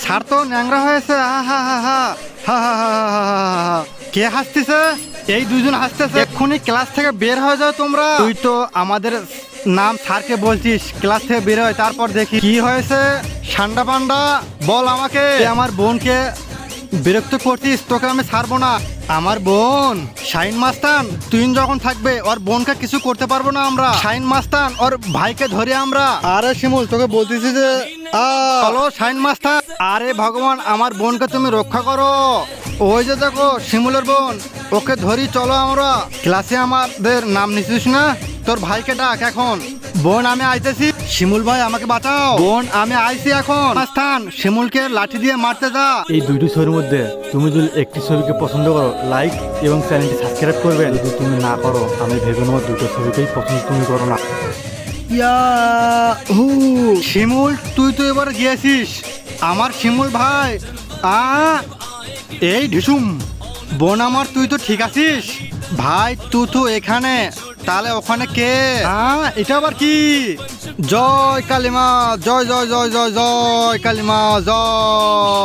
Sir তো ন্যাংরা হয়েছে। কে হাসতেছে? এই দুজন হাসতেছে। এক্ষুনি ক্লাস থেকে বের হয়ে যাও তোমরা। তুই তো আমাদের নাম স্যারকে বলছিস ক্লাস থেকে বের হয়, তারপর দেখি কি হয়েছে। ঠান্ডা পান্ডা বল আমাকে। আমার বোনকে বিরক্ত করছিস, তোকে আমি ছাড়বো না। আমার বোন শাইন মাস্তান, তুই যখন থাকবে ওর বোনকে কিছু করতে পারবো না আমরা। শাইন মাস্তান ওর ভাইকে ধরে আমরা। আরে শিমুল তোকে বলতেছি যে চলো শাইন মাস্তান। আরে ভগবান, আমার বোনকে তুমি রক্ষা করো। ওই যে দেখো শিমুলের বোন, ওকে ধরি চলো আমরা। ক্লাসে আমাদের নাম নিছিস না, তোর ভাইকে ডাক এখন। বোন আমি আইতেছি। শিমুল ভাই আমাকে বাঁচাও। বোন আমি আইছি এখন। মাস্তান শিমুলকে লাঠি দিয়ে মারতে যা। এই দুইটি ছবির মধ্যে তুমি যদি একটি ছবিকে পছন্দ করো, লাইক এবং চ্যানেলটি সাবস্ক্রাইব করবে। যদি তুমি না করো, আমি ভেবে নেবো দুটো ছবিকেই পছন্দ তুমি করো না। শিমুল তুই তো এবার গিয়েছিস। আমার শিমুল ভাই এই ঢিসুম বোন আমার, তুই তো ঠিক আছিস ভাই? তুই তো এখানে, তাহলে ওখানে কে? এটা আবার কি? জয় কালিমা, জয় জয় জয় জয় জয় কালিমা জয়।